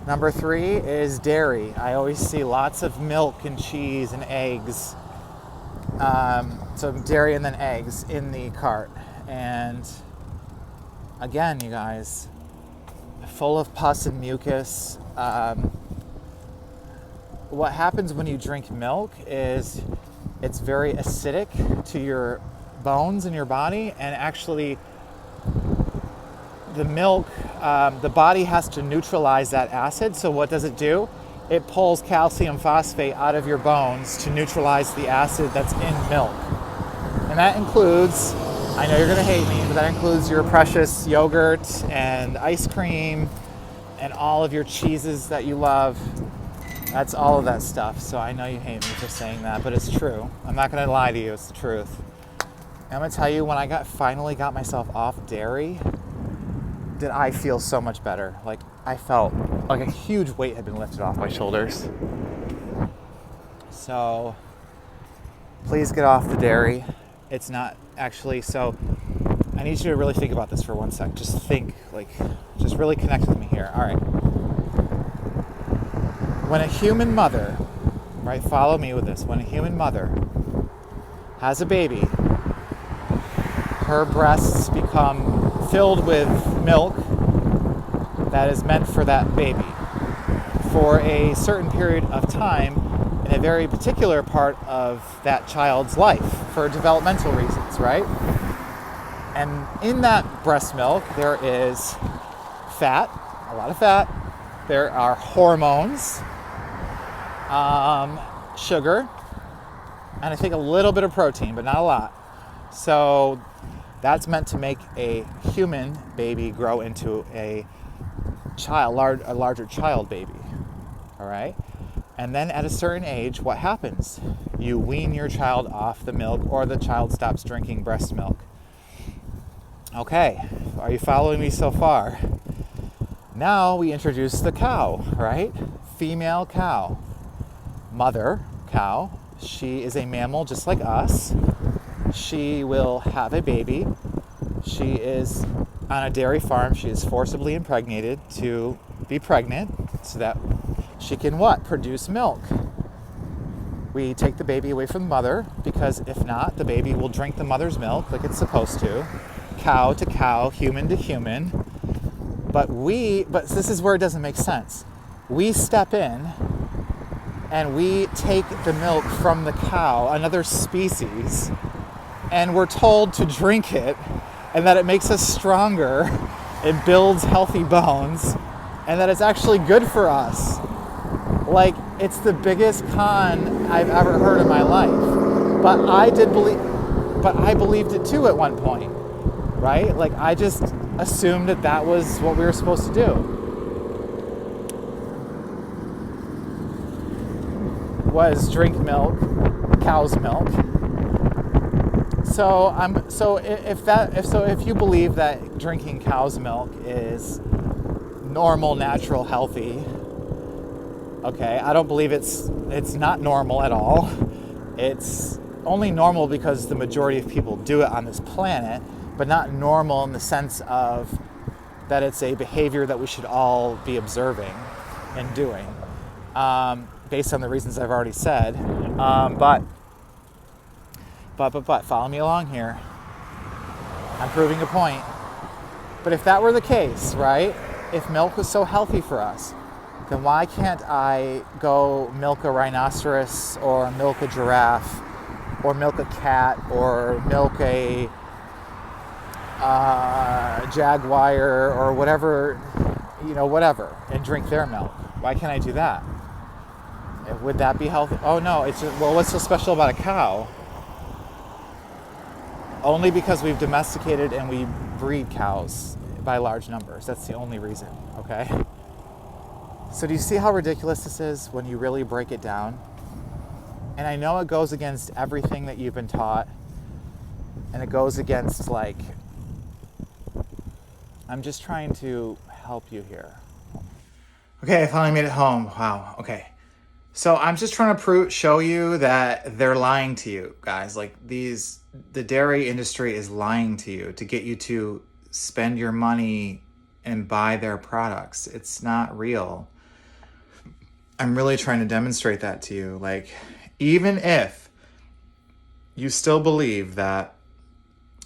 Number 3 is dairy. I always see lots of milk and cheese and eggs. So dairy and then eggs in the cart. And again, you guys, full of pus and mucus. What happens when you drink milk is it's very acidic to your bones in your body, and actually the milk, the body has to neutralize that acid. So what does it do? It pulls calcium phosphate out of your bones to neutralize the acid that's in milk. And that includes, I know you're gonna hate me, but that includes your precious yogurt and ice cream and all of your cheeses that you love. That's all of that stuff. So I know you hate me for saying that, but it's true. I'm not gonna lie to you, it's the truth. And I'm gonna tell you, when I finally got myself off dairy, did I feel so much better. Like, I felt like a huge weight had been lifted off my shoulders. So please get off the dairy. It's not actually, so I need you to really think about this for one sec. Just think, just really connect with me here. All right. When a human mother, right, follow me with this. When a human mother has a baby, her breasts become filled with milk that is meant for that baby for a certain period of time in a very particular part of that child's life for developmental reasons, right? And in that breast milk, there is fat, a lot of fat. There are hormones, sugar, and I think a little bit of protein, but not a lot. So that's meant to make a human baby grow into a larger child baby. All right? And then at a certain age, what happens? You wean your child off the milk, or the child stops drinking breast milk. Okay, are you following me so far? Now we introduce the cow, right? Female cow. Mother cow. She is a mammal just like us. She will have a baby. She is on a dairy farm. She is forcibly impregnated to be pregnant so that she can what? Produce milk. We take the baby away from the mother, because if not, the baby will drink the mother's milk like it's supposed to. Cow to cow, human to human. But this is where it doesn't make sense. We step in and we take the milk from the cow, another species, and we're told to drink it, and that it makes us stronger, it builds healthy bones, and that it's actually good for us. Like, it's the biggest con I've ever heard in my life. But I believed it too at one point, right? Like, I just assumed that was what we were supposed to do. Was drink milk, cow's milk. So if you believe that drinking cow's milk is normal, natural, healthy, okay, I don't believe it's not normal at all. It's only normal because the majority of people do it on this planet, but not normal in the sense of that it's a behavior that we should all be observing and doing, based on the reasons I've already said. But follow me along here. I'm proving a point. But if that were the case, right? If milk was so healthy for us, then why can't I go milk a rhinoceros, or milk a giraffe, or milk a cat, or milk a jaguar, or whatever, whatever, and drink their milk? Why can't I do that? Would that be healthy? Oh no, it's just, well, what's so special about a cow? Only because we've domesticated and we breed cows by large numbers. That's the only reason, okay? So do you see how ridiculous this is when you really break it down? And I know it goes against everything that you've been taught, and it goes against, I'm just trying to help you here. Okay, I finally made it home. Wow, okay. So I'm just trying to show you that they're lying to you, guys. The dairy industry is lying to you to get you to spend your money and buy their products. It's not real. I'm really trying to demonstrate that to you. Like, even if you still believe that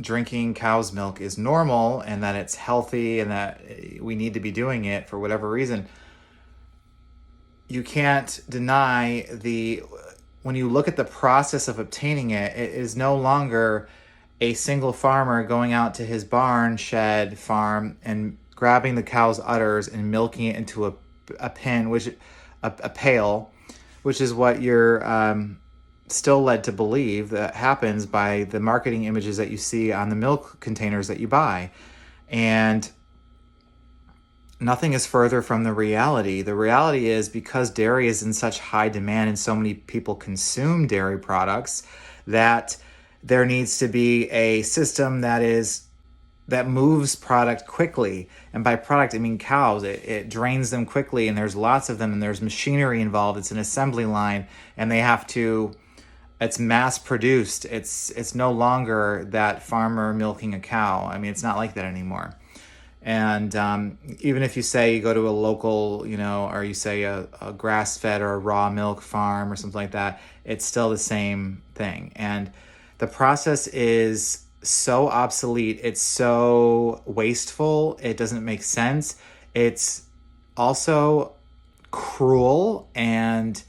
drinking cow's milk is normal and that it's healthy and that we need to be doing it for whatever reason, you can't deny when you look at the process of obtaining it, it is no longer a single farmer going out to his barn, shed, farm, and grabbing the cow's udders and milking it into a pen, a pail, which is what you're still led to believe that happens by the marketing images that you see on the milk containers that you buy. And nothing is further from the reality. The reality is, because dairy is in such high demand and so many people consume dairy products, that there needs to be a system that moves product quickly. And by product, I mean cows. It drains them quickly, and there's lots of them, and there's machinery involved. It's an assembly line, and it's mass produced. It's no longer that farmer milking a cow. I mean, it's not like that anymore. And even if you say you go to a local, or you say a grass-fed or a raw milk farm or something like that, it's still the same thing. And the process is so obsolete. It's so wasteful. It doesn't make sense. It's also cruel and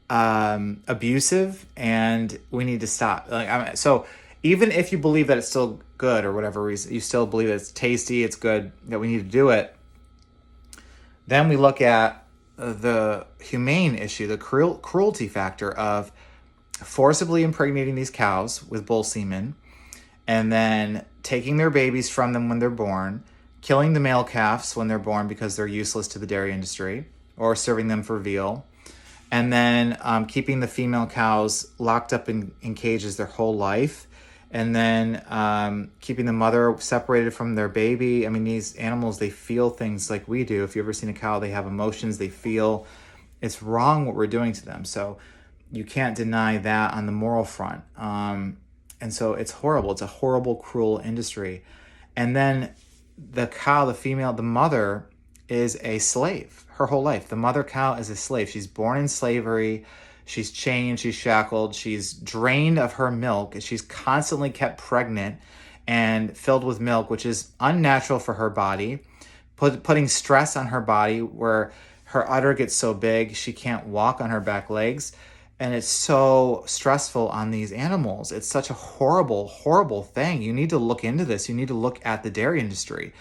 abusive, and we need to stop. So even if you believe that it's still good or whatever reason, you still believe that it's tasty, it's good, that we need to do it, then we look at the humane issue, the cruelty factor of forcibly impregnating these cows with bull semen, and then taking their babies from them when they're born, killing the male calves when they're born because they're useless to the dairy industry, or serving them for veal, and then keeping the female cows locked up in cages their whole life, and then keeping the mother separated from their baby. I mean, these animals, they feel things like we do. If you've ever seen a cow, they have emotions, they feel. It's wrong what we're doing to them. So you can't deny that on the moral front. And so it's horrible. It's a horrible, cruel industry. And then the cow, the mother is a slave her whole life. The mother cow is a slave. She's born in slavery. She's chained, she's shackled, she's drained of her milk, and she's constantly kept pregnant and filled with milk, which is unnatural for her body, putting stress on her body where her udder gets so big she can't walk on her back legs. And it's so stressful on these animals. It's such a horrible, horrible thing. You need to look into this. You need to look at the dairy industry.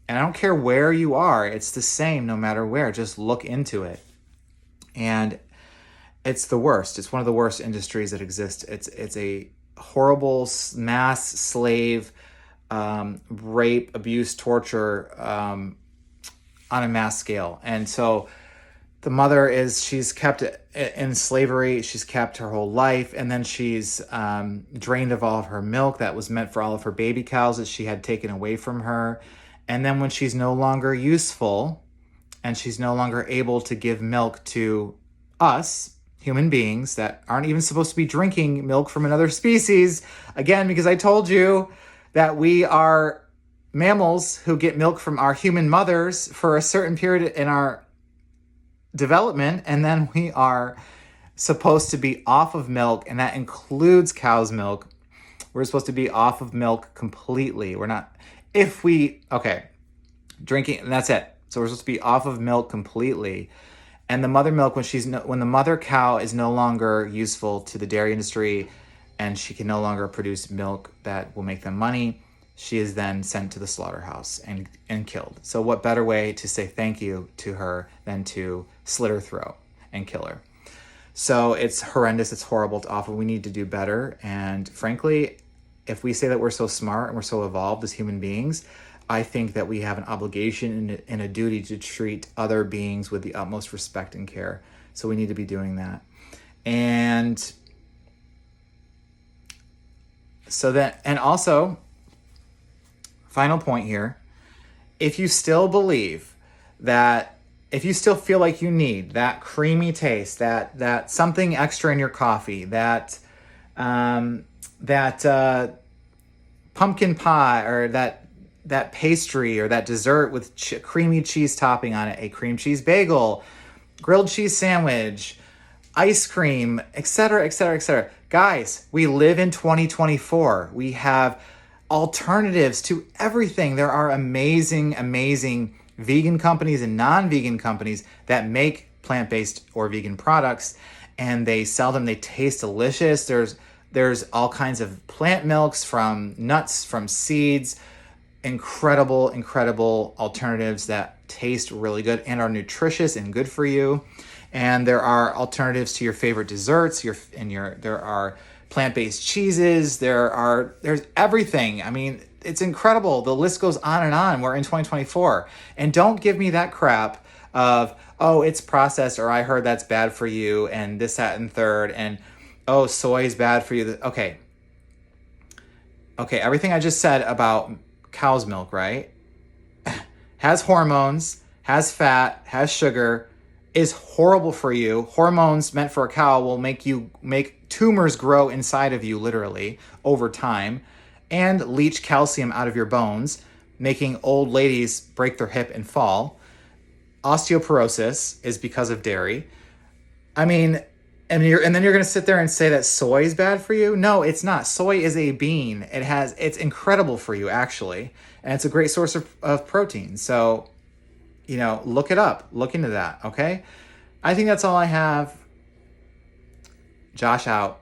And I don't care where you are. It's the same no matter where. Just look into it. And it's the worst. It's one of the worst industries that exist. It's a horrible mass slave, rape, abuse, torture on a mass scale. And so the mother she's kept in slavery. She's kept her whole life. And then she's drained of all of her milk that was meant for all of her baby cows that she had taken away from her. And then when she's no longer useful and she's no longer able to give milk to us, human beings that aren't even supposed to be drinking milk from another species, again, because I told you that we are mammals who get milk from our human mothers for a certain period in our development, and then we are supposed to be off of milk, and that includes cow's milk. We're supposed to be off of milk completely. We're not, drinking, and that's it. So we're supposed to be off of milk completely. And the mother milk, when the mother cow is no longer useful to the dairy industry and she can no longer produce milk that will make them money, she is then sent to the slaughterhouse and killed. So what better way to say thank you to her than to slit her throat and kill her? So it's horrendous. It's horrible. It's awful. We need to do better. And frankly, if we say that we're so smart and we're so evolved as human beings, I think that we have an obligation and a duty to treat other beings with the utmost respect and care. So we need to be doing that. And so that, and also, final point here, if you still believe that, if you still feel like you need that creamy taste, that something extra in your coffee, that pumpkin pie, or that pastry, or that dessert with creamy cheese topping on it, a cream cheese bagel, grilled cheese sandwich, ice cream, etc., etc., etc. Guys, we live in 2024. We have alternatives to everything. There are amazing, amazing vegan companies and non-vegan companies that make plant-based or vegan products, and they sell them. They taste delicious. There's all kinds of plant milks, from nuts, from seeds, incredible alternatives that taste really good and are nutritious and good for you. And there are alternatives to your favorite desserts. There are plant-based cheeses. There's everything. I mean, it's incredible. The list goes on and on. We're in 2024, and don't give me that crap of, oh, it's processed, or I heard that's bad for you, and this, that, and third, and oh, soy is bad for you. Okay, everything I just said about cow's milk, right, has hormones, has fat, has sugar, is horrible for you. Hormones meant for a cow will make tumors grow inside of you, literally, over time, and leach calcium out of your bones, making old ladies break their hip and fall. Osteoporosis is because of dairy. I mean, and then you're going to sit there and say that soy is bad for you? No, it's not. Soy is a bean. It's incredible for you, actually, and it's a great source of protein. So, look it up. Look into that, okay? I think that's all I have. Josh out.